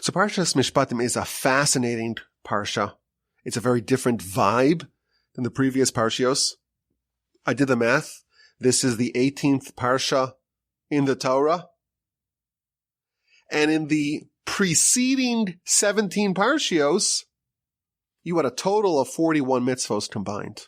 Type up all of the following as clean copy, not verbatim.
So Parshas Mishpatim is a fascinating parsha. It's a very different vibe than the previous parshios. I did the math. This is the 18th parsha in the Torah. And in the preceding 17 parshios, you had a total of 41 mitzvos combined.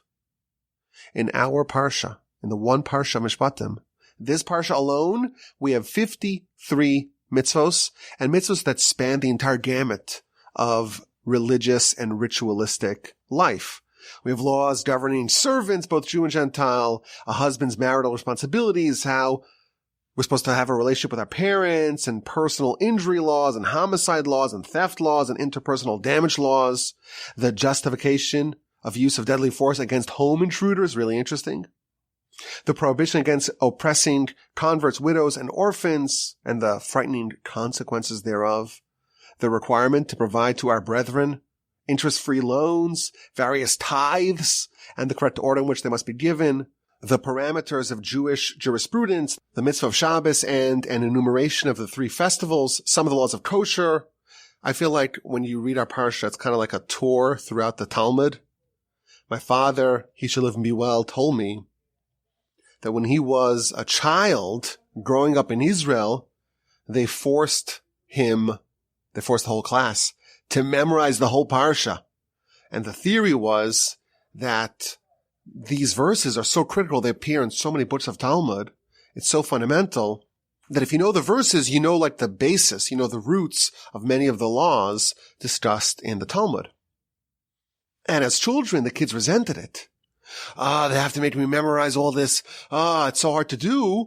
In our parsha, in the one parsha Mishpatim, this parsha alone, we have 53 mitzvos, and mitzvos that span the entire gamut of religious and ritualistic life. We have laws governing servants, both Jew and Gentile, a husband's marital responsibilities, how we're supposed to have a relationship with our parents, and personal injury laws, and homicide laws, and theft laws, and interpersonal damage laws. The justification of use of deadly force against home intruders, really interesting. The prohibition against oppressing converts, widows, and orphans, and the frightening consequences thereof. The requirement to provide to our brethren interest-free loans, various tithes, and the correct order in which they must be given. The parameters of Jewish jurisprudence, the mitzvah of Shabbos, and an enumeration of the 3 festivals, some of the laws of kosher. I feel like when you read our parsha, it's kind of like a tour throughout the Talmud. My father, he should live and be well, told me that when he was a child growing up in Israel, they forced the whole class to memorize the whole parsha. And the theory was that these verses are so critical, they appear in so many books of Talmud, it's so fundamental, that if you know the verses, you know like the basis, you know the roots of many of the laws discussed in the Talmud. And as children, the kids resented it. They have to make me memorize all this. It's so hard to do.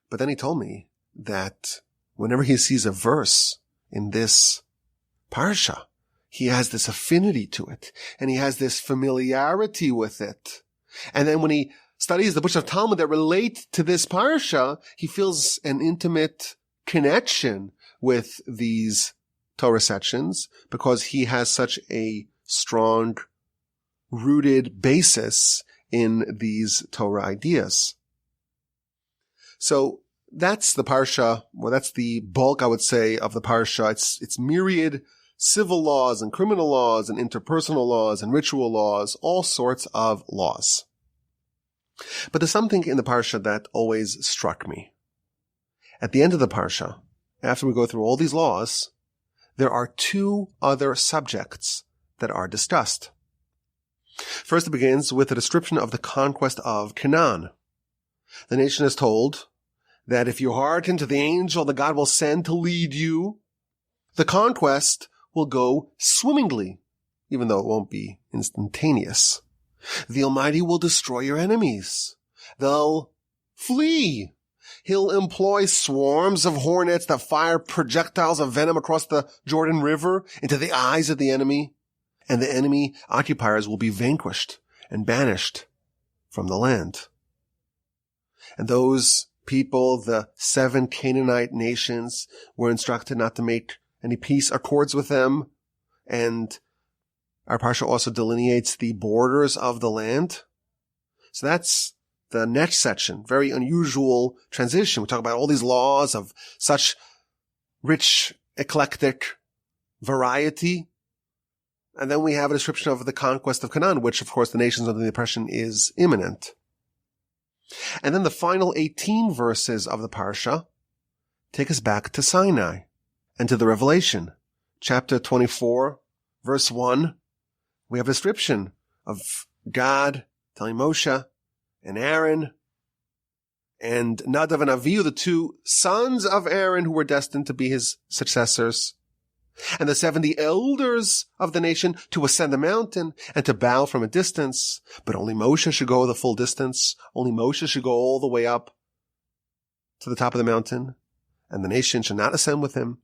But then he told me that whenever he sees a verse in this parsha, he has this affinity to it, and he has this familiarity with it. And then when he studies the books of Talmud that relate to this parsha, he feels an intimate connection with these Torah sections because he has such a strong rooted basis in these Torah ideas. So that's the parsha. Well, that's the bulk, I would say, of the parsha. It's myriad civil laws and criminal laws and interpersonal laws and ritual laws, all sorts of laws. But there's something in the parsha that always struck me. At the end of the parsha, after we go through all these laws, there are 2 other subjects that are discussed. First, it begins with a description of the conquest of Canaan. The nation is told that if you hearken to the angel that God will send to lead you, the conquest will go swimmingly, even though it won't be instantaneous. The Almighty will destroy your enemies. They'll flee. He'll employ swarms of hornets that fire projectiles of venom across the Jordan River into the eyes of the enemy, and the enemy occupiers will be vanquished and banished from the land. And those people, the 7 Canaanite nations, were instructed not to make any peace accords with them. And our parsha also delineates the borders of the land. So that's the next section. Very unusual transition. We talk about all these laws of such rich, eclectic variety. And then we have a description of the conquest of Canaan, which, of course, the nations under the oppression is imminent. And then the final 18 verses of the parsha take us back to Sinai and to the Revelation. Chapter 24, verse 1, we have a description of God telling Moshe and Aaron and Nadav and Avihu, the 2 sons of Aaron who were destined to be his successors, and the 70 elders of the nation to ascend the mountain and to bow from a distance. But only Moshe should go the full distance. Only Moshe should go all the way up to the top of the mountain, and the nation should not ascend with him.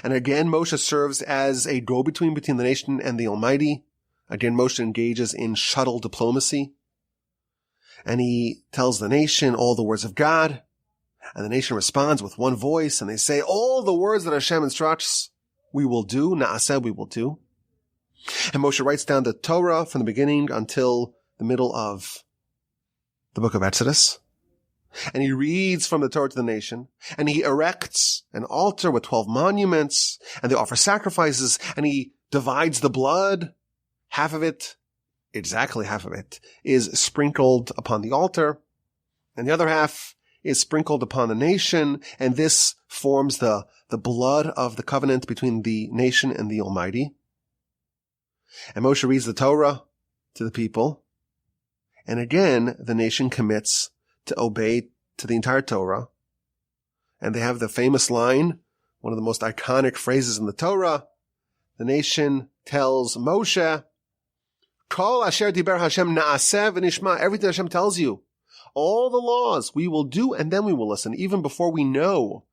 And again, Moshe serves as a go-between between the nation and the Almighty. Again, Moshe engages in shuttle diplomacy. And he tells the nation all the words of God. And the nation responds with one voice, and they say, all the words that Hashem instructs, we will do. Na'aseh, we will do. And Moshe writes down the Torah from the beginning until the middle of the book of Exodus. and he reads from the Torah to the nation, and he erects an altar with 12 monuments, and they offer sacrifices, and he divides the blood. Exactly half of it, is sprinkled upon the altar, and the other half is sprinkled upon the nation, and this forms the blood of the covenant between the nation and the Almighty. And Moshe reads the Torah to the people, and again, the nation commits to obey to the entire Torah. And they have the famous line, one of the most iconic phrases in the Torah. The nation tells Moshe, Kol asher diber Hashem na'aseh v'nishma. Everything Hashem tells you, all the laws we will do, and then we will listen, even before we know,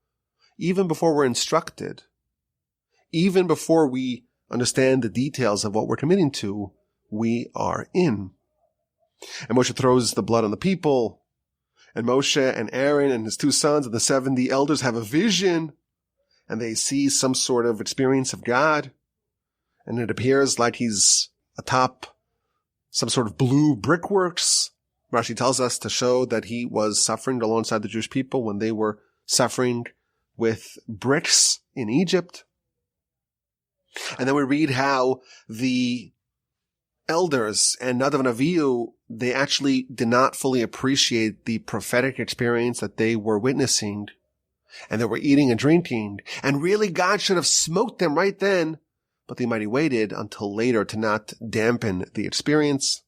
even before we're instructed, even before we understand the details of what we're committing to, we are in. And Moshe throws the blood on the people, and Moshe and Aaron and his 2 sons and the 70 elders have a vision, and they see some sort of experience of God, and it appears like he's atop some sort of blue brickworks. Rashi tells us to show that he was suffering alongside the Jewish people when they were suffering with bricks in Egypt. And then we read how the elders and Nadav and Avihu, they actually did not fully appreciate the prophetic experience that they were witnessing, and they were eating and drinking, and really God should have smote them right then, but the Almighty waited until later to not dampen the experience.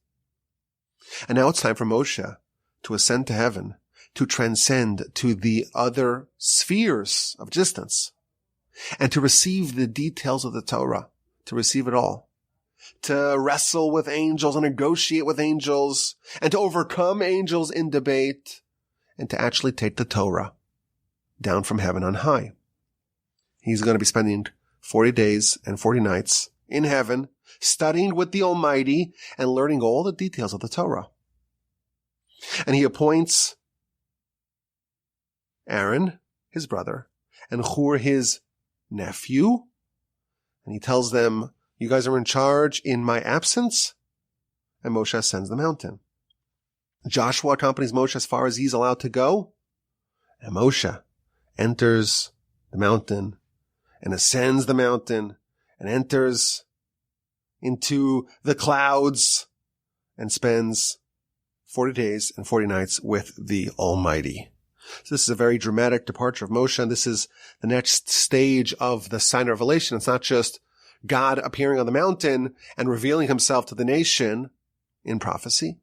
And now it's time for Moshe to ascend to heaven, to transcend to the other spheres of existence, and to receive the details of the Torah, to receive it all, to wrestle with angels and negotiate with angels, and to overcome angels in debate, and to actually take the Torah down from heaven on high. He's going to be spending 40 days and 40 nights in heaven, studying with the Almighty and learning all the details of the Torah. And he appoints Aaron, his brother, and Hur, his nephew, and he tells them, you guys are in charge in my absence, and Moshe ascends the mountain. Joshua accompanies Moshe as far as he's allowed to go, and Moshe enters the mountain and ascends the mountain and enters into the clouds and spends 40 days and 40 nights with the Almighty. So this is a very dramatic departure of Moshe, and this is the next stage of the Sinai Revelation. It's not just God appearing on the mountain and revealing himself to the nation in prophecy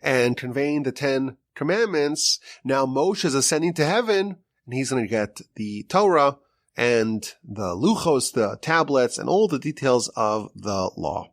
and conveying the 10 commandments. Now Moshe is ascending to heaven, and he's going to get the Torah and the luchos, the tablets, and all the details of the law.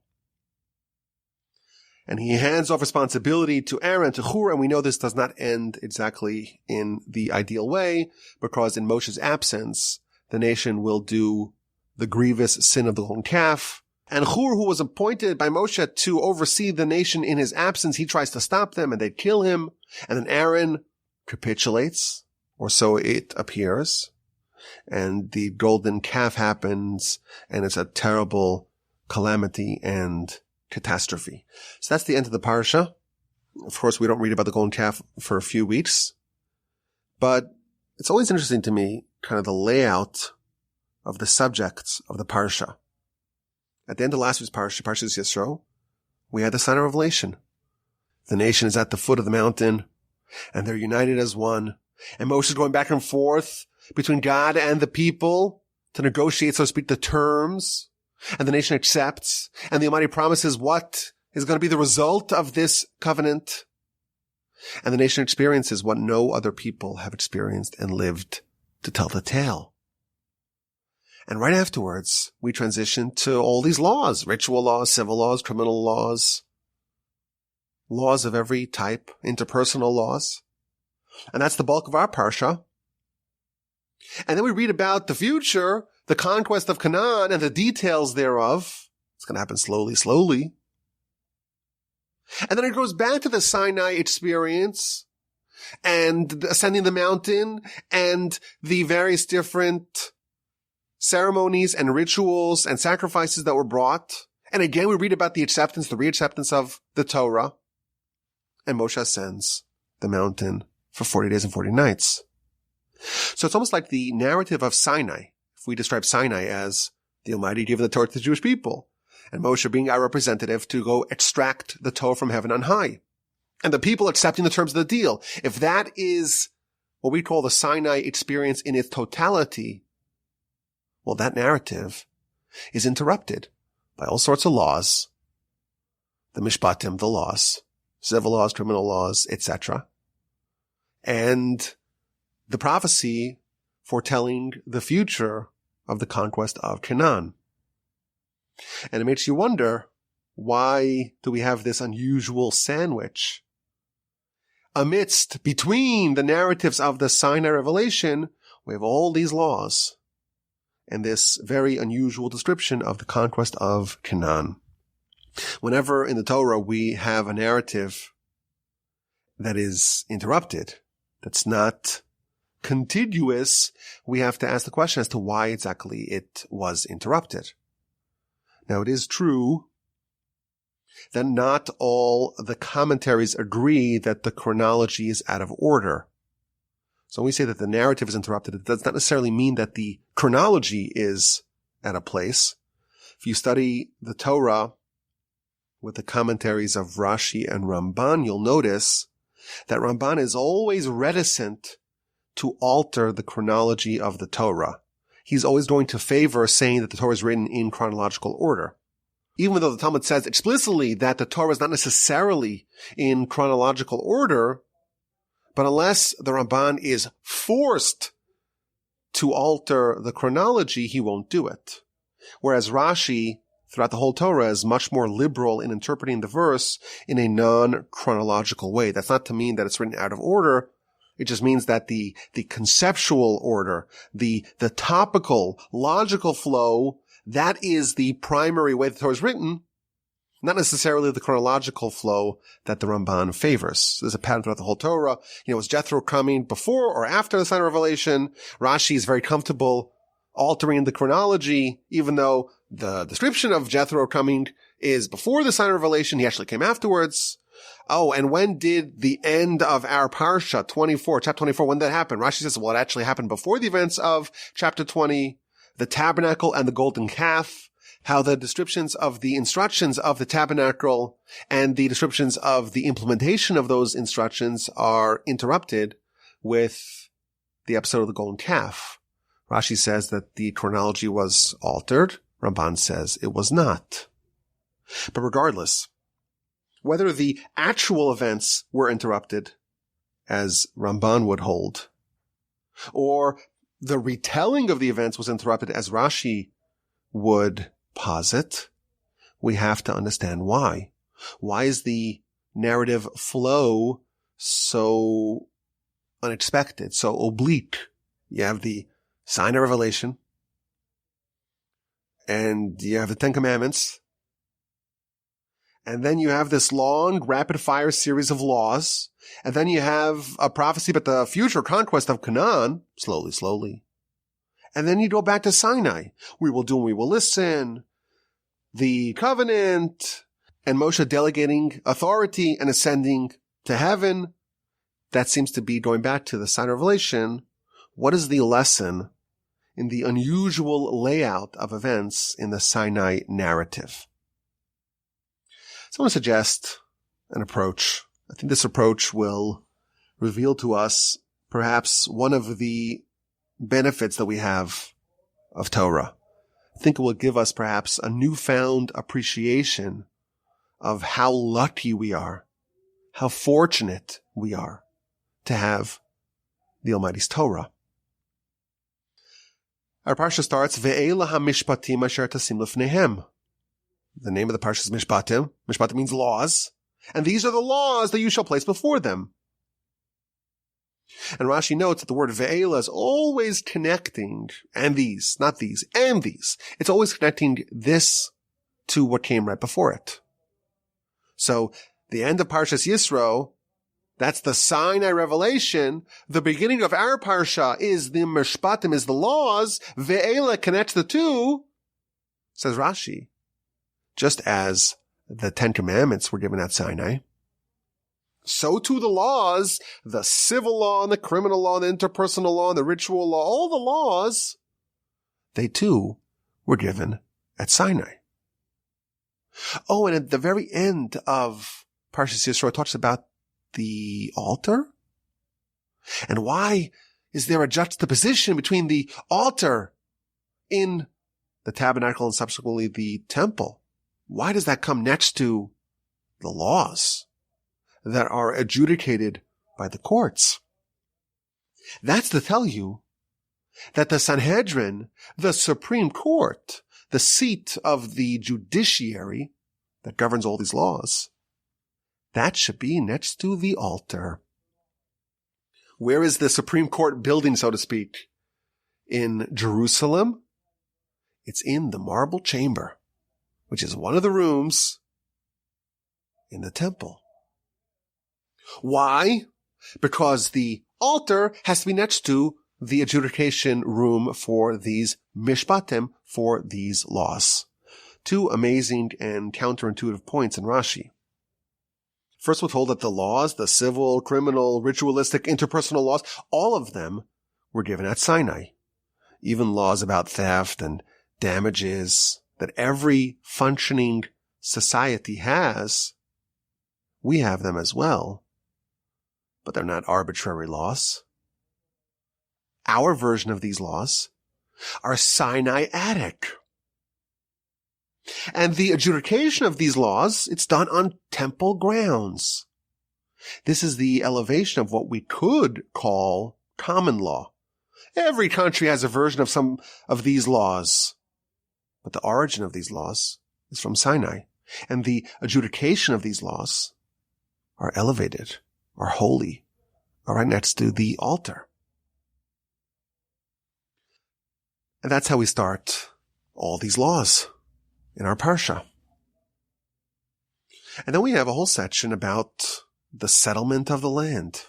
And he hands off responsibility to Aaron, to Hur, and we know this does not end exactly in the ideal way, because in Moshe's absence, the nation will do the grievous sin of the golden calf. And Hur, who was appointed by Moshe to oversee the nation in his absence, he tries to stop them, and they kill him. And then Aaron capitulates, or so it appears. And the golden calf happens, and it's a terrible calamity and catastrophe. So that's the end of the parsha. Of course, we don't read about the golden calf for a few weeks, but it's always interesting to me, kind of the layout of the subjects of the parsha. At the end of last week's parsha, Parshas Yisro, we had the Sinai Revelation. The nation is at the foot of the mountain, and they're united as one. And Moshe is going back and forth between God and the people to negotiate, so to speak, the terms. And the nation accepts, and the Almighty promises what is going to be the result of this covenant. And the nation experiences what no other people have experienced and lived to tell the tale. And right afterwards, we transition to all these laws, ritual laws, civil laws, criminal laws, laws of every type, interpersonal laws. And that's the bulk of our parsha. And then we read about the future, the conquest of Canaan and the details thereof. It's going to happen slowly. And then it goes back to the Sinai experience and ascending the mountain and the various different ceremonies and rituals and sacrifices that were brought. And again, we read about the acceptance, the reacceptance of the Torah. And Moshe ascends the mountain for 40 days and 40 nights. So it's almost like the narrative of Sinai. If we describe Sinai as the Almighty giving the Torah to the Jewish people, and Moshe being our representative to go extract the Torah from heaven on high, and the people accepting the terms of the deal. If that is what we call the Sinai experience in its totality, well, that narrative is interrupted by all sorts of laws, the Mishpatim, the laws, civil laws, criminal laws, etc., and the prophecy foretelling the future of the conquest of Canaan. And it makes you wonder, why do we have this unusual sandwich between the narratives of the Sinai Revelation? We have all these laws and this very unusual description of the conquest of Canaan. Whenever in the Torah we have a narrative that is interrupted, that's not contiguous, we have to ask the question as to why exactly it was interrupted. Now, it is true that not all the commentaries agree that the chronology is out of order. So when we say that the narrative is interrupted, it does not necessarily mean that the chronology is out of place. If you study the Torah with the commentaries of Rashi and Ramban, you'll notice that Ramban is always reticent to alter the chronology of the Torah. He's always going to favor saying that the Torah is written in chronological order. Even though the Talmud says explicitly that the Torah is not necessarily in chronological order, but unless the Ramban is forced to alter the chronology, he won't do it. Whereas Rashi, throughout the whole Torah, is much more liberal in interpreting the verse in a non-chronological way. That's not to mean that it's written out of order. It just means that the conceptual order, the topical, logical flow, that is the primary way the Torah is written, not necessarily the chronological flow that the Ramban favors. There's a pattern throughout the whole Torah. Was Jethro coming before or after the Sinai Revelation? Rashi is very comfortable altering the chronology, even though the description of Jethro coming is before the Sinai Revelation. He actually came afterwards. Oh, and when did the end of our Parsha, chapter 24, when did that happen? Rashi says, well, it actually happened before the events of chapter 20, the tabernacle and the golden calf, how the descriptions of the instructions of the tabernacle and the descriptions of the implementation of those instructions are interrupted with the episode of the golden calf. Rashi says that the chronology was altered. Ramban says it was not. But regardless, whether the actual events were interrupted, as Ramban would hold, or the retelling of the events was interrupted, as Rashi would posit, we have to understand why. Why is the narrative flow so unexpected, so oblique? You have the Sinai Revelation, and you have the Ten Commandments, and then you have this long, rapid-fire series of laws. And then you have a prophecy about the future conquest of Canaan, slowly. And then you go back to Sinai. We will do and we will listen. The covenant, and Moshe delegating authority and ascending to heaven. That seems to be going back to the Sinai Revelation. What is the lesson in the unusual layout of events in the Sinai narrative? So I want to suggest an approach. I think this approach will reveal to us perhaps one of the benefits that we have of Torah. I think it will give us perhaps a newfound appreciation of how lucky we are, how fortunate we are to have the Almighty's Torah. Our Parsha starts, Ve'ela ha-mishpatim asher tasim lefnehem. The name of the Parsha is Mishpatim. Mishpatim means laws. And these are the laws that you shall place before them. And Rashi notes that the word ve'ela is always connecting, and these, not these, and these. It's always connecting this to what came right before it. So the end of Parshas Yisro, that's the Sinai Revelation. The beginning of our Parsha is the Mishpatim, is the laws. Ve'ela connects the two, says Rashi. Just as the Ten Commandments were given at Sinai, so too the laws, the civil law and the criminal law, and the interpersonal law and the ritual law, all the laws, they too were given at Sinai. Oh, and at the very end of Parsha Yisro, it talks about the altar. And why is there a juxtaposition between the altar in the tabernacle and subsequently the temple? Why does that come next to the laws that are adjudicated by the courts? That's to tell you that the Sanhedrin, the Supreme Court, the seat of the judiciary that governs all these laws, that should be next to the altar. Where is the Supreme Court building, so to speak? In Jerusalem? It's in the marble chamber, which is one of the rooms in the temple. Why? Because the altar has to be next to the adjudication room for these Mishpatim, for these laws. Two amazing and counterintuitive points in Rashi. First, we're told that the laws, the civil, criminal, ritualistic, interpersonal laws, all of them were given at Sinai. Even laws about theft and damages that every functioning society has, we have them as well. But they're not arbitrary laws. Our version of these laws are Sinaitic. And the adjudication of these laws, it's done on temple grounds. This is the elevation of what we could call common law. Every country has a version of some of these laws. But the origin of these laws is from Sinai. And the adjudication of these laws are elevated, are holy, are right next to the altar. And that's how we start all these laws in our Parsha. And then we have a whole section about the settlement of the land.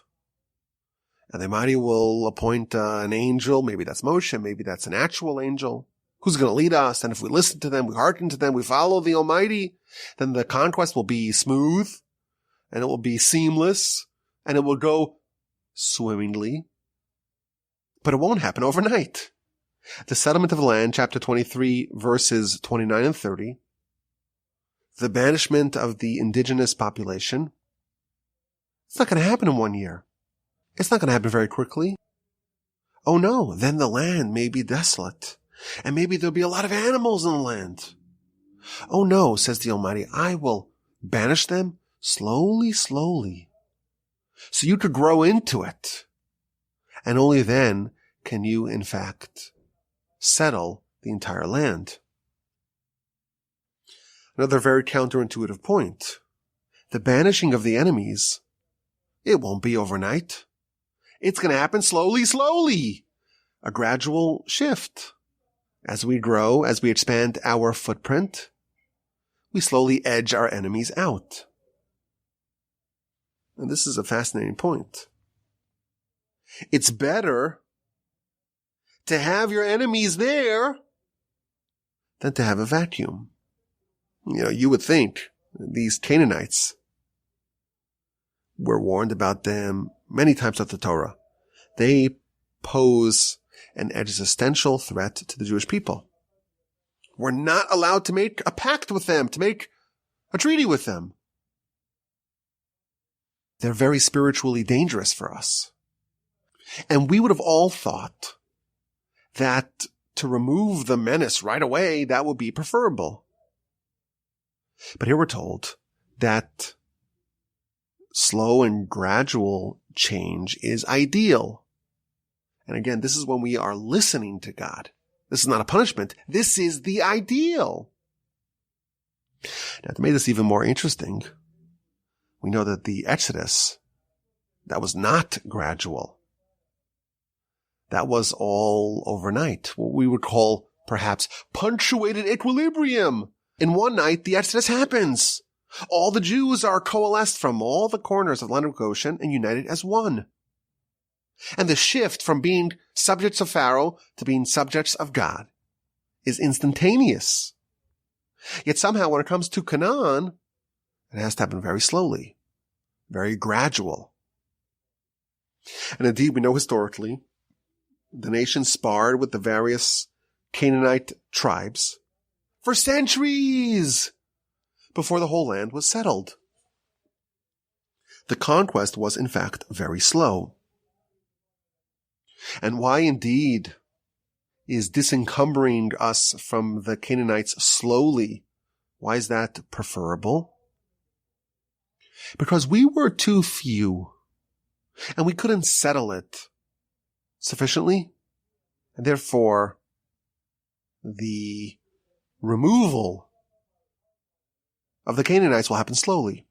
And the Almighty will appoint an angel, maybe that's Moshe, maybe that's an actual angel, who's going to lead us. And if we listen to them, we hearken to them, we follow the Almighty, then the conquest will be smooth, and it will be seamless, and it will go swimmingly. But it won't happen overnight. The settlement of the land, chapter 23, verses 29 and 30. The banishment of the indigenous population. It's not going to happen in 1 year. It's not going to happen very quickly. Oh no, then the land may be desolate. And maybe there'll be a lot of animals in the land. Oh no, says the Almighty, I will banish them slowly, slowly. So you could grow into it. And only then can you, in fact, settle the entire land. Another very counterintuitive point. The banishing of the enemies, it won't be overnight. It's going to happen slowly, slowly. A gradual shift. As we grow, as we expand our footprint, we slowly edge our enemies out. And this is a fascinating point. It's better to have your enemies there than to have a vacuum. You know, you would think these Canaanites, were warned about them many times of the Torah. They pose an existential threat to the Jewish people. We're not allowed to make a pact with them, to make a treaty with them. They're very spiritually dangerous for us. And we would have all thought that to remove the menace right away, that would be preferable. But here we're told that slow and gradual change is ideal. And again, this is when we are listening to God. This is not a punishment. This is the ideal. Now, to make this even more interesting, we know that the Exodus, that was not gradual. That was all overnight, what we would call perhaps punctuated equilibrium. In one night, the Exodus happens. All the Jews are coalesced from all the corners of the land of Goshen and united as one. And the shift from being subjects of Pharaoh to being subjects of God is instantaneous. Yet somehow when it comes to Canaan, it has to happen very slowly, very gradual. And indeed, we know historically, the nation sparred with the various Canaanite tribes for centuries before the whole land was settled. The conquest was, in fact, very slow. And why indeed is disencumbering us from the Canaanites slowly? Why is that preferable? Because we were too few, and we couldn't settle it sufficiently, and therefore the removal of the Canaanites will happen slowly.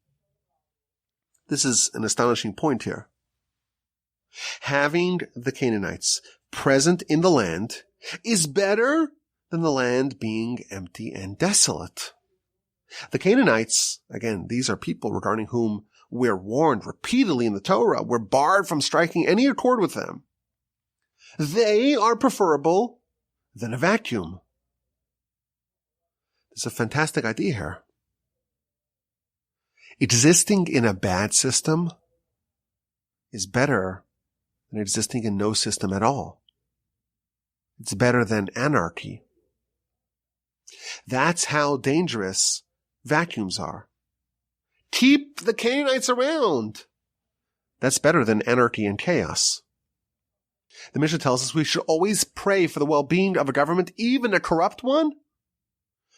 This is an astonishing point here. Having the Canaanites present in the land is better than the land being empty and desolate. The Canaanites, again, these are people regarding whom we're warned repeatedly in the Torah. We're barred from striking any accord with them. They are preferable than a vacuum. There's a fantastic idea here. Existing in a bad system is better than existing in no system at all. It's better than anarchy. That's how dangerous vacuums are. Keep the Canaanites around. That's better than anarchy and chaos. The Mishnah tells us we should always pray for the well-being of a government, even a corrupt one,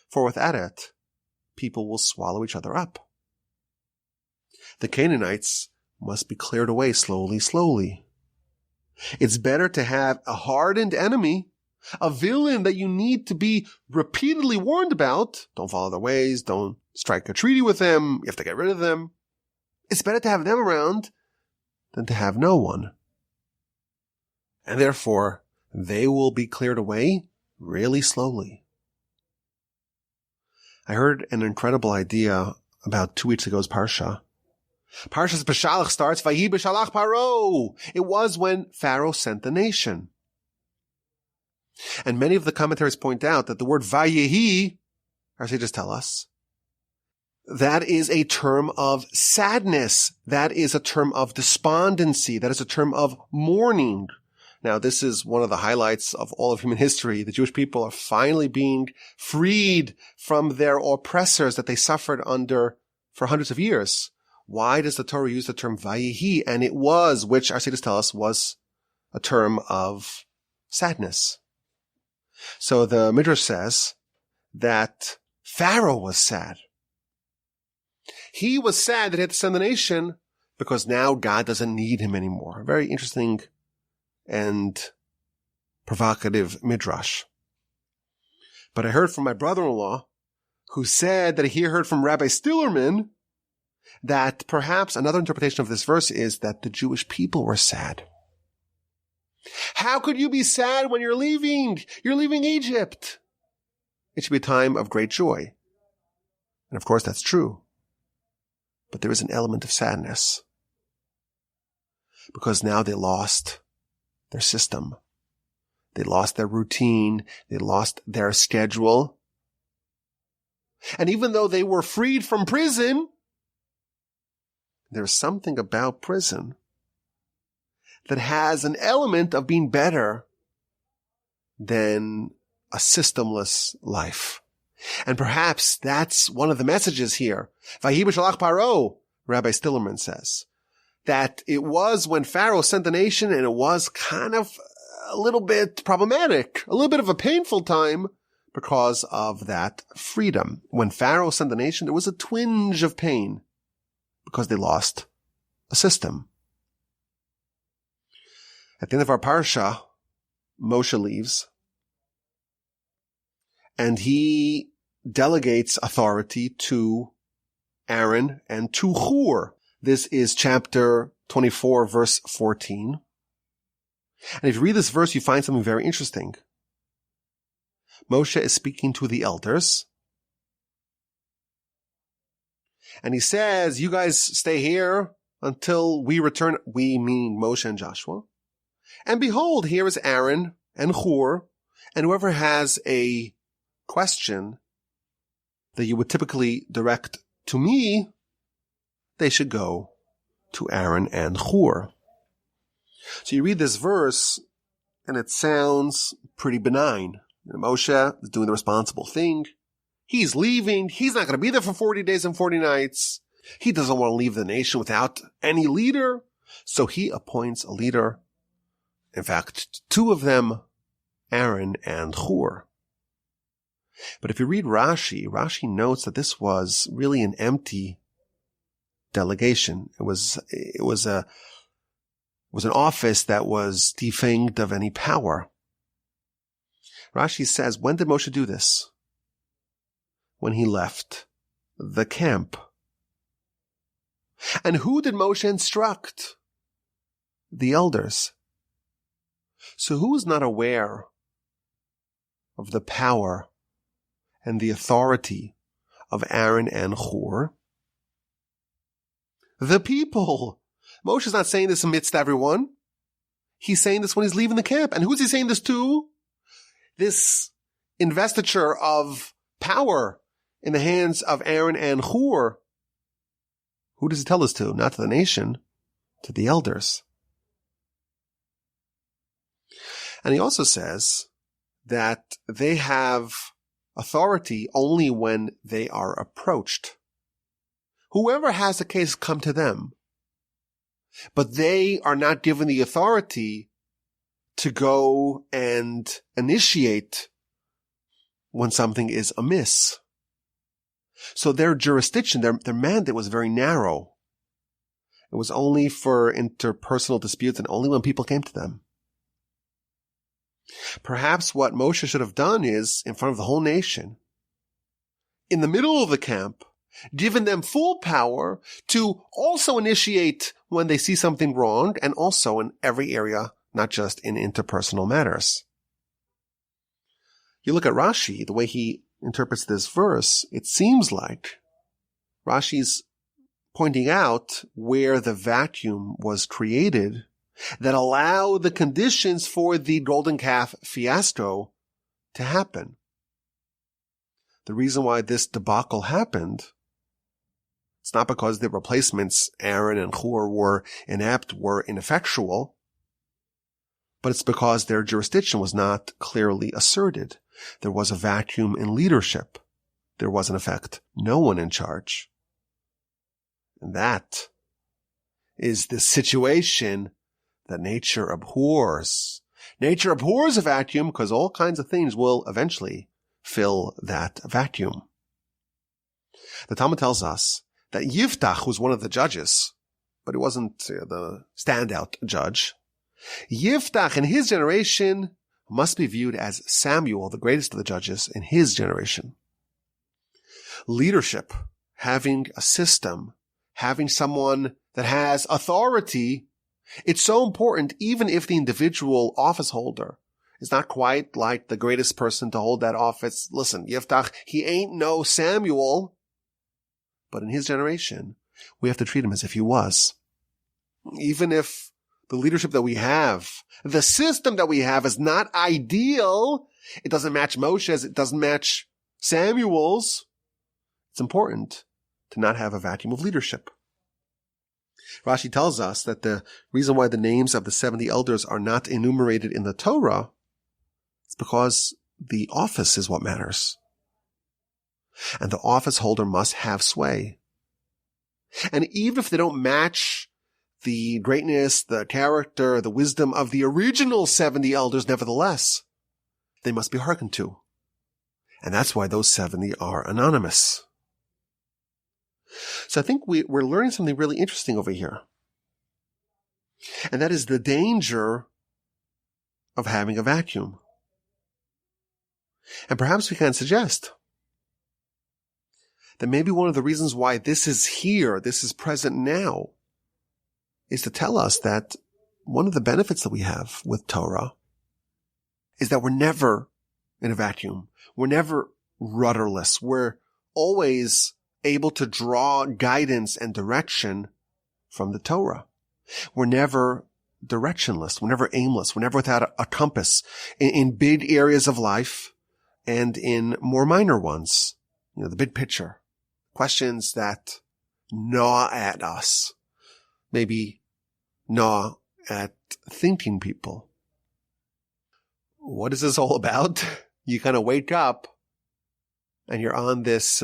for without it, people will swallow each other up. The Canaanites must be cleared away slowly, slowly. It's better to have a hardened enemy, a villain that you need to be repeatedly warned about. Don't follow their ways. Don't strike a treaty with them. You have to get rid of them. It's better to have them around than to have no one. And therefore, they will be cleared away really slowly. I heard an incredible idea about 2 weeks ago's Parsha. Parsha's Beshalach starts, Vayi Beshalach Paro. It was when Pharaoh sent the nation. And many of the commentaries point out that the word Vayehi, our sages tell us, that is a term of sadness. That is a term of despondency. That is a term of mourning. Now, this is one of the highlights of all of human history. The Jewish people are finally being freed from their oppressors that they suffered under for hundreds of years. Why does the Torah use the term Vayehi? And it was, which our sages tell us, was a term of sadness. So the Midrash says that Pharaoh was sad. He was sad that he had to send the nation because now God doesn't need him anymore. Very interesting and provocative midrash. But I heard from my brother-in-law, who said that he heard from Rabbi Stillerman that perhaps another interpretation of this verse is that the Jewish people were sad. How could you be sad when you're leaving? You're leaving Egypt. It should be a time of great joy. And of course that's true. But there is an element of sadness. Because now they lost their system. They lost their routine. They lost their schedule. And even though they were freed from prison, there's something about prison that has an element of being better than a systemless life. And perhaps that's one of the messages here. Vayi b'shalach paro, Rabbi Stillerman says, that it was when Pharaoh sent the nation and it was kind of a little bit problematic, a little bit of a painful time because of that freedom. When Pharaoh sent the nation, there was a twinge of pain because they lost a system. At the end of our Parsha, Moshe leaves and he delegates authority to Aaron and to Hur. This is chapter 24, verse 14. And if you read this verse, you find something very interesting. Moshe is speaking to the elders. And he says, you guys stay here until we return. We mean Moshe and Joshua. And behold, here is Aaron and Hur, and whoever has a question that you would typically direct to me, they should go to Aaron and Hur. So you read this verse, and it sounds pretty benign. Moshe is doing the responsible thing. He's leaving. He's not going to be there for 40 days and 40 nights. He doesn't want to leave the nation without any leader. So he appoints a leader. In fact, two of them, Aaron and Hur. But if you read Rashi notes that this was really an empty delegation. It was an office that was defanged of any power. Rashi says, when did Moshe do this? When he left the camp. And who did Moshe instruct? The elders. So who is not aware of the power and the authority of Aaron and Hur? The people. Moshe is not saying this amidst everyone. He's saying this when he's leaving the camp. And who's he saying this to? This investiture of power in the hands of Aaron and Hur. Who does he tell this to? Not to the nation, to the elders. And he also says that they have authority only when they are approached. Whoever has a case come to them, but they are not given the authority to go and initiate when something is amiss. So their jurisdiction, their mandate was very narrow. It was only for interpersonal disputes and only when people came to them. Perhaps what Moshe should have done is, in front of the whole nation, in the middle of the camp, given them full power to also initiate when they see something wrong, and also in every area, not just in interpersonal matters. You look at Rashi, the way he interprets this verse, it seems like Rashi's pointing out where the vacuum was created that allowed the conditions for the golden calf fiasco to happen. The reason why this debacle happened, it's not because the replacements, Aaron and Hur, were inept, were ineffectual, but it's because their jurisdiction was not clearly asserted. There was a vacuum in leadership. There was, in effect, no one in charge. And that is the situation that nature abhors. Nature abhors a vacuum because all kinds of things will eventually fill that vacuum. The Talmud tells us that Yiftach was one of the judges, but he wasn't the standout judge. Yiftach in his generation must be viewed as Samuel, the greatest of the judges in his generation. Leadership, having a system, having someone that has authority, it's so important even if the individual office holder is not quite like the greatest person to hold that office. Listen, Yiftach, he ain't no Samuel, but in his generation, we have to treat him as if he was. Even if the leadership that we have, the system that we have is not ideal, it doesn't match Moshe's, it doesn't match Samuel's, it's important to not have a vacuum of leadership. Rashi tells us that the reason why the names of the 70 elders are not enumerated in the Torah is because the office is what matters. And the office holder must have sway. And even if they don't match the greatness, the character, the wisdom of the original 70 elders, nevertheless, they must be hearkened to. And that's why those 70 are anonymous. So I think we're learning something really interesting over here. And that is the danger of having a vacuum. And perhaps we can suggest that maybe one of the reasons why this is here, this is present now, is to tell us that one of the benefits that we have with Torah is that we're never in a vacuum. We're never rudderless. We're always able to draw guidance and direction from the Torah. We're never directionless. We're never aimless. We're never without a compass in big areas of life and in more minor ones. The big picture. Questions that gnaw at us. maybe gnaw at thinking people. What is this all about? You kind of wake up and you're on this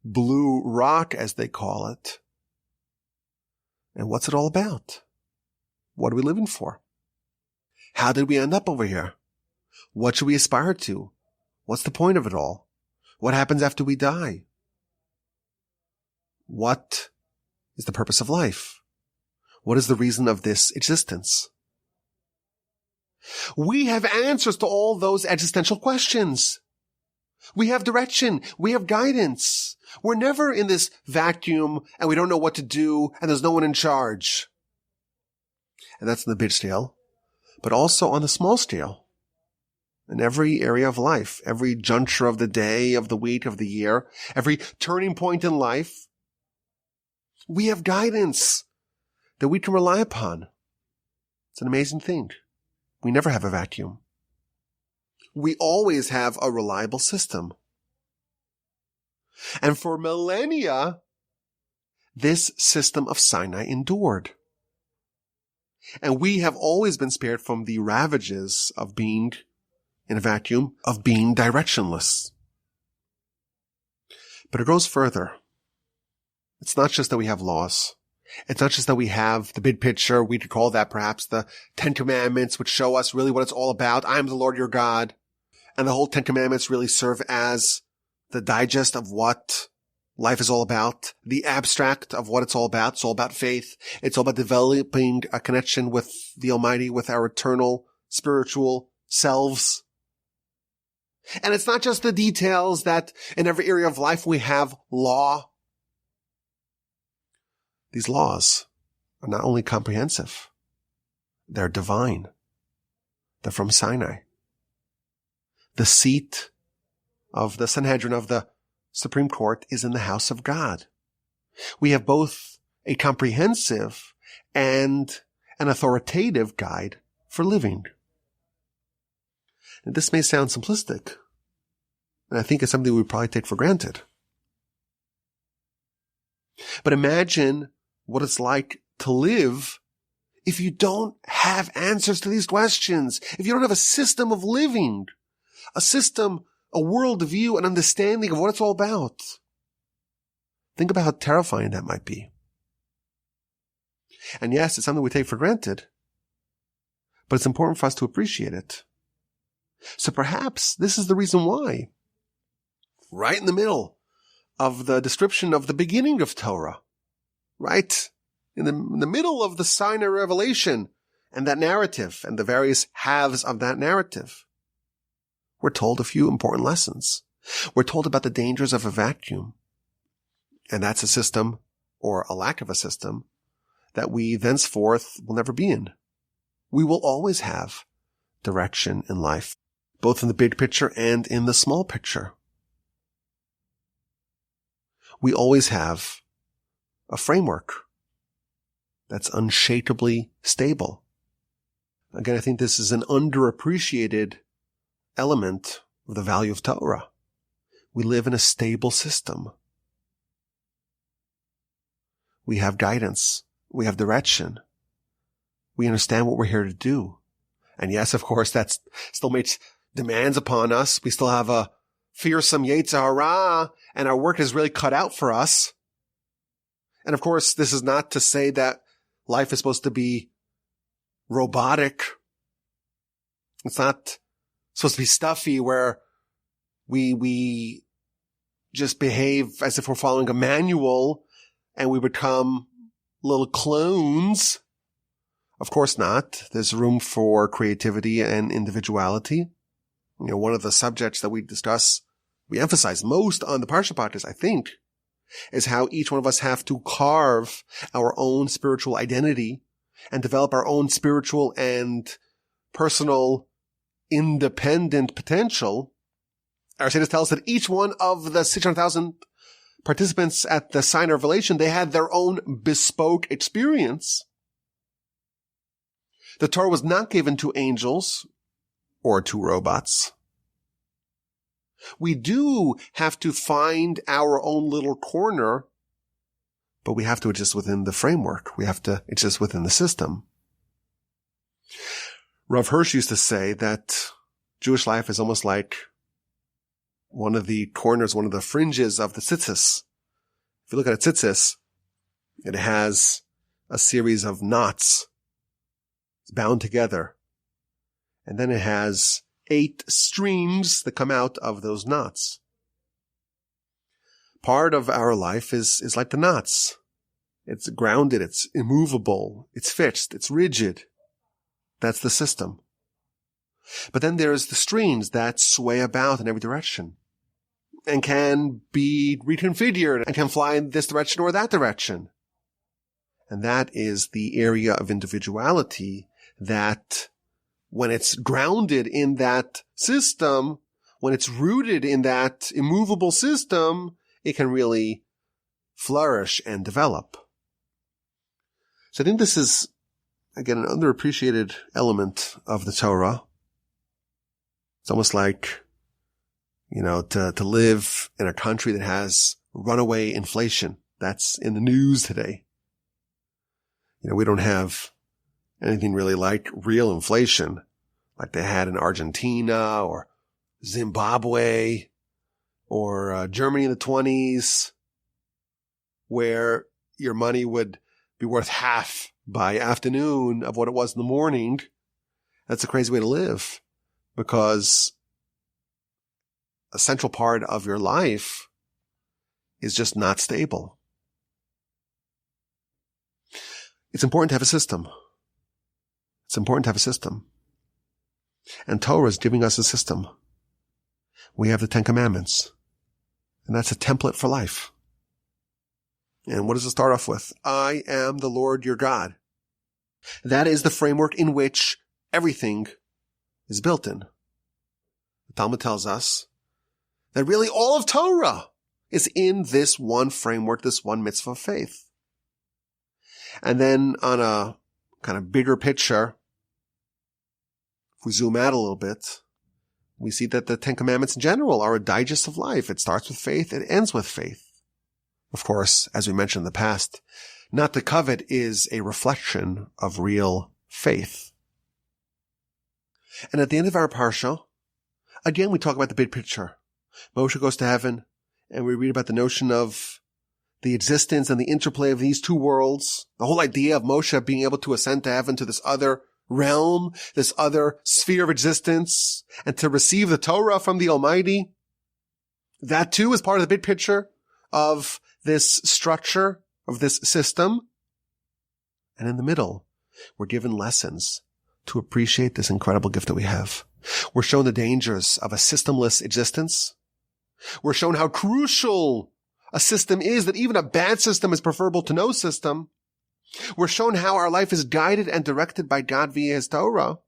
blue rock, as they call it. And what's it all about? What are we living for? How did we end up over here? What should we aspire to? What's the point of it all? What happens after we die? What is the purpose of life? What is the reason of this existence? We have answers to all those existential questions. We have direction. We have guidance. We're never in this vacuum and we don't know what to do and there's no one in charge. And that's in the big scale, but also on the small scale. In every area of life, every juncture of the day, of the week, of the year, every turning point in life, we have guidance that we can rely upon. It's an amazing thing. We never have a vacuum. We always have a reliable system. And for millennia, this system of Sinai endured. And we have always been spared from the ravages of being in a vacuum, of being directionless. But it goes further. It's not just that we have laws. It's not just that we have the big picture. We could call that perhaps the 10 Commandments, which show us really what it's all about. I am the Lord your God. And the whole 10 Commandments really serve as the digest of what life is all about, the abstract of what it's all about. It's all about faith. It's all about developing a connection with the Almighty, with our eternal spiritual selves. And it's not just the details that in every area of life we have law. These laws are not only comprehensive, they're divine. They're from Sinai. The seat of the Sanhedrin, of the Supreme Court, is in the house of God. We have both a comprehensive and an authoritative guide for living. And this may sound simplistic, and I think it's something we probably take for granted. But imagine what it's like to live if you don't have answers to these questions, if you don't have a system of living, a system, a worldview, an understanding of what it's all about. Think about how terrifying that might be. And yes, it's something we take for granted, but it's important for us to appreciate it. So perhaps this is the reason why, right in the middle of the description of the beginning of Torah, right in the middle of the Sinai Revelation and that narrative and the various halves of that narrative, we're told a few important lessons. We're told about the dangers of a vacuum. And that's a system, or a lack of a system, that we thenceforth will never be in. We will always have direction in life, both in the big picture and in the small picture. We always have a framework that's unshakably stable. Again, I think this is an underappreciated element of the value of Torah. We live in a stable system. We have guidance. We have direction. We understand what we're here to do. And yes, of course, that still makes demands upon us. We still have a fearsome Yetzer Hara, and our work is really cut out for us. And of course, this is not to say that life is supposed to be robotic. It's not supposed to be stuffy where we just behave as if we're following a manual and we become little clones. Of course not. There's room for creativity and individuality. You know, one of the subjects that we discuss, we emphasize most on the Parsha Podcast, I think, is how each one of us have to carve our own spiritual identity and develop our own spiritual and personal independent potential. Our Sages tell us that each one of the 600,000 participants at the Sinai Revelation, they had their own bespoke experience. The Torah was not given to angels or to robots. We do have to find our own little corner but we have to adjust within the framework. We have to adjust within the system. Rav Hirsch used to say that Jewish life is almost like one of the corners, one of the fringes of the tzitzis. If you look at a tzitzis, it has a series of knots. It's bound together. And then it has 8 streams that come out of those knots. Part of our life is like the knots. It's grounded, it's immovable, it's fixed, it's rigid. That's the system. But then there's the streams that sway about in every direction and can be reconfigured and can fly in this direction or that direction. And that is the area of individuality that, when it's grounded in that system, when it's rooted in that immovable system, it can really flourish and develop. So I think this is, again, an underappreciated element of the Torah. It's almost like, to live in a country that has runaway inflation. That's in the news today. We don't have anything really like real inflation, like they had in Argentina or Zimbabwe or Germany in the 1920s, where your money would be worth half by afternoon of what it was in the morning. That's a crazy way to live, because a central part of your life is just not stable. It's important to have a system. It's important to have a system. And Torah is giving us a system. We have the 10 Commandments. And that's a template for life. And what does it start off with? I am the Lord your God. That is the framework in which everything is built in. The Talmud tells us that really all of Torah is in this one framework, this one mitzvah of faith. And then on a kind of bigger picture, if we zoom out a little bit, we see that the 10 Commandments in general are a digest of life. It starts with faith, it ends with faith. Of course, as we mentioned in the past, not to covet is a reflection of real faith. And at the end of our Parsha, again we talk about the big picture. Moshe goes to heaven, and we read about the notion of the existence and the interplay of these two worlds, the whole idea of Moshe being able to ascend to heaven, to this other realm, this other sphere of existence, and to receive the Torah from the Almighty. That too is part of the big picture of this structure, of this system. And in the middle, we're given lessons to appreciate this incredible gift that we have. We're shown the dangers of a systemless existence. We're shown how crucial a system is, that even a bad system is preferable to no system. We're shown how our life is guided and directed by God via His Torah.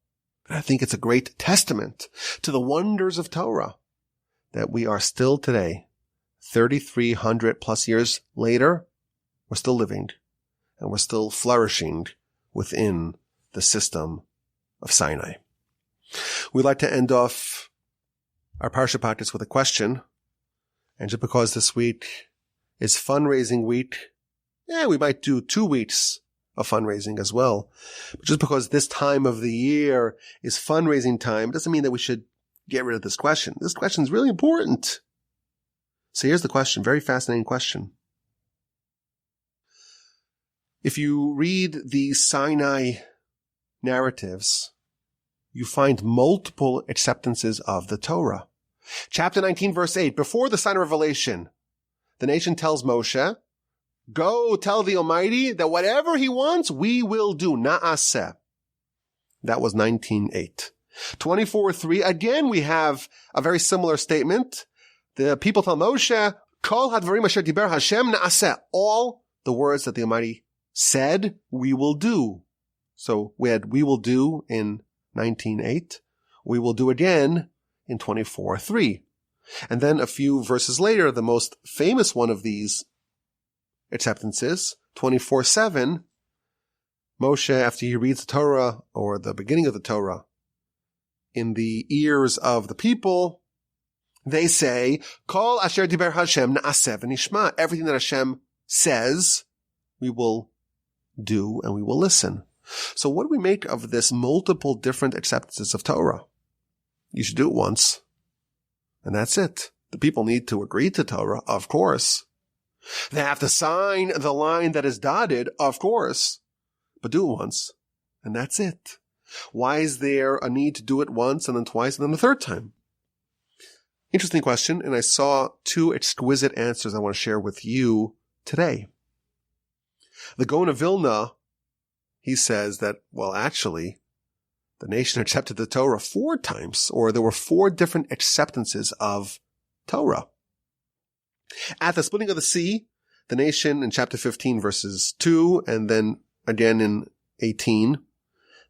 And I think it's a great testament to the wonders of Torah that we are still today, 3,300 plus years later, we're still living and we're still flourishing within the system of Sinai. We'd like to end off our Parsha Podcast with a question. And just because this week is fundraising week, we might do 2 weeks of fundraising as well. But just because this time of the year is fundraising time doesn't mean that we should get rid of this question. This question is really important. So here's the question, very fascinating question. If you read the Sinai narratives, you find multiple acceptances of the Torah. Chapter 19, verse 8, before the Sinai Revelation, the nation tells Moshe, go tell the Almighty that whatever He wants, we will do. Na'aseh. That was 19:8. 24:3, again we have a very similar statement. The people tell Moshe, Kol hadvarim asher diber Hashem na'aseh. All the words that the Almighty said, we will do. So we had we will do in 19:8. We will do again in 24:3. And then a few verses later, the most famous one of these acceptances, 24:7, Moshe, after he reads the Torah, or the beginning of the Torah, in the ears of the people, they say, Kol asher diber Hashem na'aseh v'nishma. Everything that Hashem says, we will do, and we will listen. So what do we make of this multiple different acceptances of Torah? You should do it once, and that's it. The people need to agree to Torah, of course. They have to sign the line that is dotted, of course, but do it once, and that's it. Why is there a need to do it once and then twice and then the third time? Interesting question, and I saw two exquisite answers I want to share with you today. The Gaon of Vilna, he says that, well, actually, the nation accepted the Torah 4 times, or there were 4 different acceptances of Torah. At the splitting of the sea, the nation in chapter 15 verses 2, and then again in 18,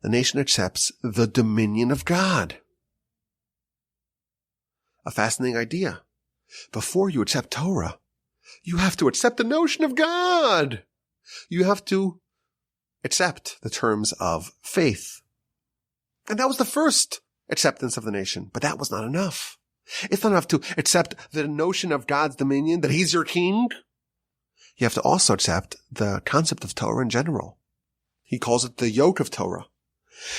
the nation accepts the dominion of God. A fascinating idea. Before you accept Torah, you have to accept the notion of God. You have to accept the terms of faith. And that was the first acceptance of the nation, but that was not enough. It's not enough to accept the notion of God's dominion, that he's your king. You have to also accept the concept of Torah in general. He calls it the yoke of Torah.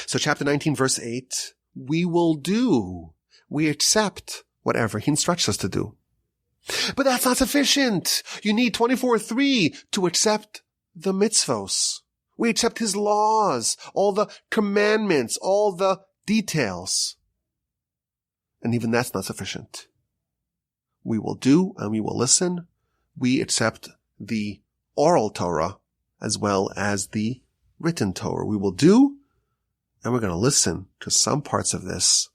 So chapter 19, verse 8, we accept whatever he instructs us to do. But that's not sufficient. You need 24:3 to accept the mitzvos. We accept his laws, all the commandments, all the details. And even that's not sufficient. We will do and we will listen. We accept the oral Torah as well as the written Torah. We will do and we're going to listen, because some parts of this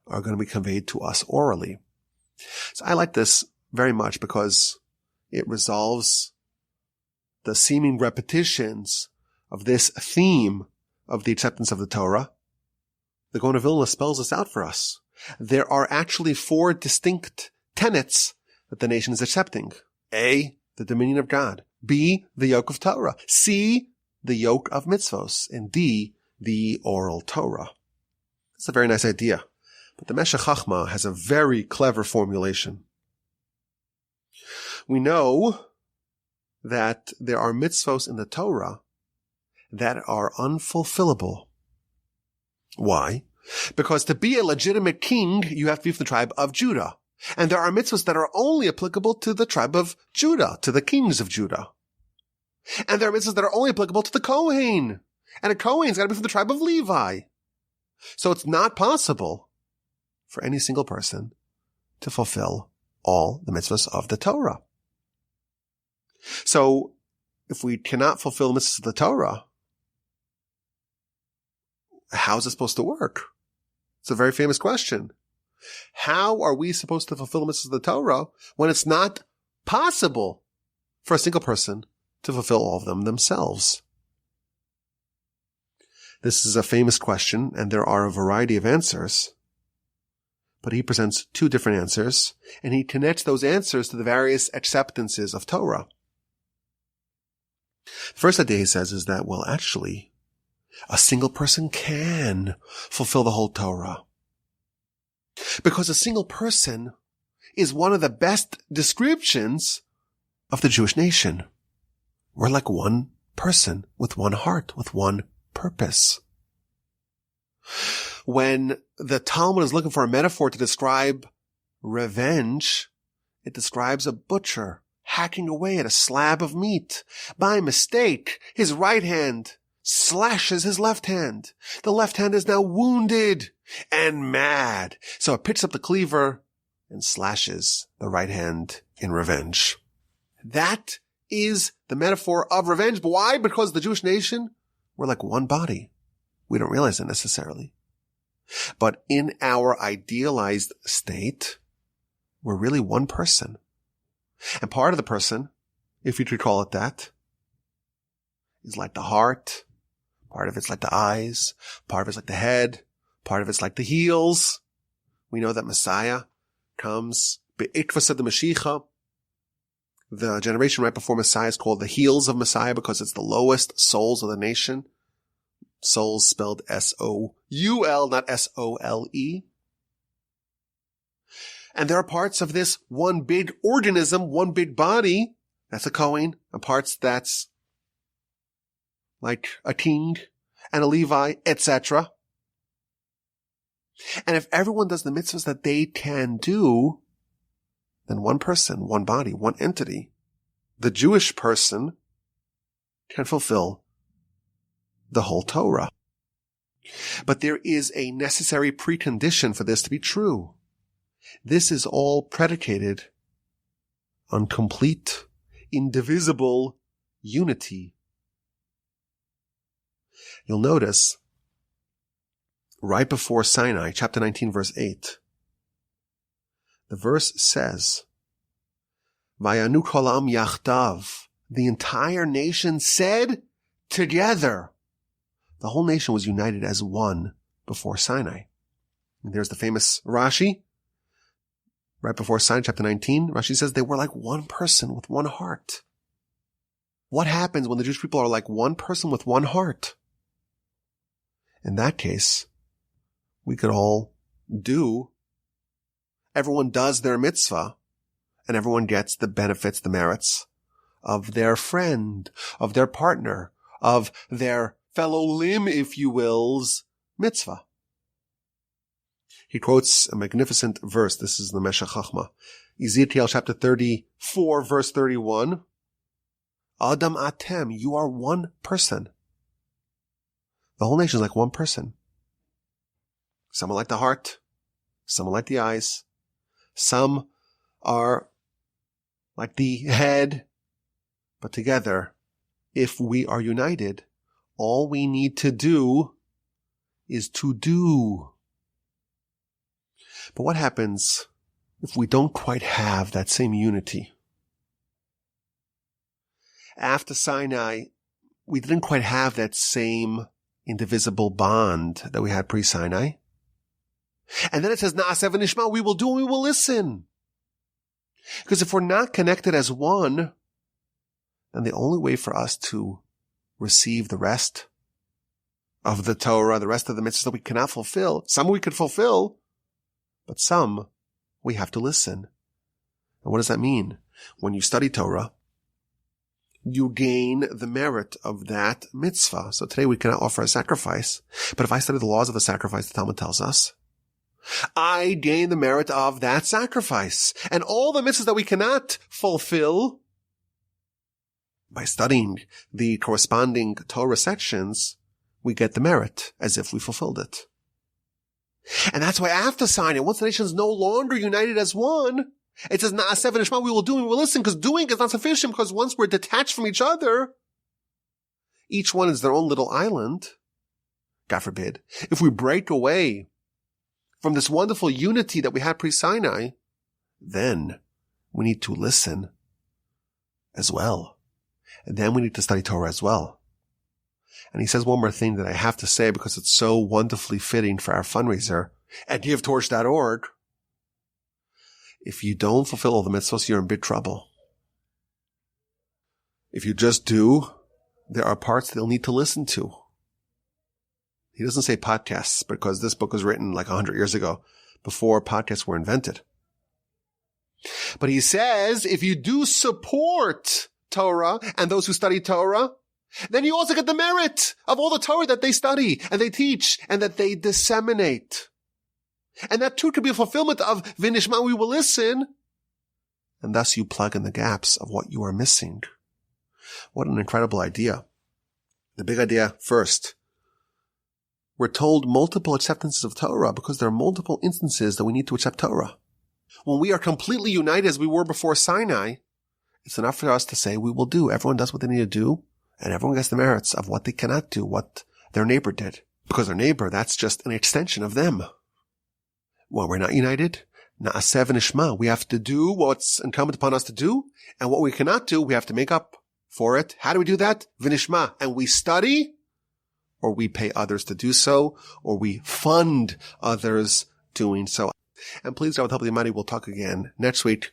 are going to be conveyed to us orally. So I like this very much because it resolves the seeming repetitions of this theme of the acceptance of the Torah. The Gaon of Vilna spells this out for us. There are actually 4 distinct tenets that the nation is accepting. A, the dominion of God. B, the yoke of Torah. C, the yoke of mitzvos. And D, the oral Torah. It's a very nice idea. But the Meshech Chochmah has a very clever formulation. We know that there are mitzvos in the Torah that are unfulfillable. Why? Because to be a legitimate king, you have to be from the tribe of Judah. And there are mitzvahs that are only applicable to the tribe of Judah, to the kings of Judah. And there are mitzvahs that are only applicable to the Kohen. And a Kohen's got to be from the tribe of Levi. So it's not possible for any single person to fulfill all the mitzvahs of the Torah. So if we cannot fulfill the mitzvahs of the Torah, how is it supposed to work? It's a very famous question. How are we supposed to fulfill the mitzvahs of the Torah when it's not possible for a single person to fulfill all of them themselves? This is a famous question, and there are a variety of answers. But he presents 2 different answers, and he connects those answers to the various acceptances of Torah. The first idea he says is that, well, actually, a single person can fulfill the whole Torah. Because a single person is one of the best descriptions of the Jewish nation. We're like one person with one heart, with one purpose. When the Talmud is looking for a metaphor to describe revenge, it describes a butcher hacking away at a slab of meat. By mistake, his right hand slashes his left hand. The left hand is now wounded and mad. So it picks up the cleaver and slashes the right hand in revenge. That is the metaphor of revenge. But why? Because the Jewish nation, we're like one body. We don't realize it necessarily. But in our idealized state, we're really one person. And part of the person, if you could call it that, is like the heart. Part of it's like the eyes. Part of it's like the head. Part of it's like the heels. We know that Messiah comes, be'ikvas of the Mashiach. The generation right before Messiah is called the heels of Messiah because it's the lowest souls of the nation. Souls spelled S-O-U-L, not S-O-L-E. And there are parts of this one big organism, one big body, that's a Kohen, and parts that's like a king and a Levi, etc. And if everyone does the mitzvahs that they can do, then one person, one body, one entity, the Jewish person, can fulfill the whole Torah. But there is a necessary precondition for this to be true. This is all predicated on complete, indivisible unity. You'll notice, right before Sinai, chapter 19, verse 8, the verse says, Vayanu kol ha'am yachdav. The entire nation said together. The whole nation was united as one before Sinai. And there's the famous Rashi. Right before Sinai, chapter 19, Rashi says they were like one person with one heart. What happens when the Jewish people are like one person with one heart? In that case, we could all everyone does their mitzvah, and everyone gets the benefits, the merits of their friend, of their partner, of their fellow limb, if you will's, mitzvah. He quotes a magnificent verse. This is the Meshech Chochmah. Ezekiel chapter 34, verse 31. Adam atem, you are one person. The whole nation is like one person. Some are like the heart. Some are like the eyes. Some are like the head. But together, if we are united, all we need to do is to do. But what happens if we don't quite have that same unity? After Sinai, we didn't quite have that same indivisible bond that we had pre-Sinai. And then it says, Na'aseh v'nishma, we will do and we will listen. Because if we're not connected as one, then the only way for us to receive the rest of the Torah, the rest of the mitzvahs that we cannot fulfill, some we could fulfill, but some we have to listen. And what does that mean? When you study Torah, you gain the merit of that mitzvah. So today we cannot offer a sacrifice, but if I study the laws of the sacrifice, the Talmud tells us, I gain the merit of that sacrifice. And all the mitzvahs that we cannot fulfill, by studying the corresponding Torah sections, we get the merit as if we fulfilled it. And that's why after Sinai, once the nation is no longer united as one, it says, Na'aseh v'nishma, we will do and we will listen, because doing is not sufficient, because once we're detached from each other, each one is their own little island. God forbid. If we break away from this wonderful unity that we had pre-Sinai, then we need to listen as well. And then we need to study Torah as well. And he says one more thing that I have to say because it's so wonderfully fitting for our fundraiser at givetorch.org. If you don't fulfill all the mitzvos, you're in big trouble. If you just do, there are parts they'll need to listen to. He doesn't say podcasts because this book was written like 100 years ago, before podcasts were invented. But he says if you do support Torah and those who study Torah, then you also get the merit of all the Torah that they study and they teach and that they disseminate. And that too could be a fulfillment of V'nishma, we will listen. And thus you plug in the gaps of what you are missing. What an incredible idea. The big idea first. We're told multiple acceptances of Torah because there are multiple instances that we need to accept Torah. When we are completely united as we were before Sinai, it's enough for us to say we will do. Everyone does what they need to do, and everyone gets the merits of what they cannot do, what their neighbor did. Because their neighbor, that's just an extension of them. When we're not united, Na'aseh v'nishma, we have to do what's incumbent upon us to do, and what we cannot do, we have to make up for it. How do we do that? V'nishma. And we study, or we pay others to do so, or we fund others doing so. And please, God, with the help of the Almighty, we'll talk again next week.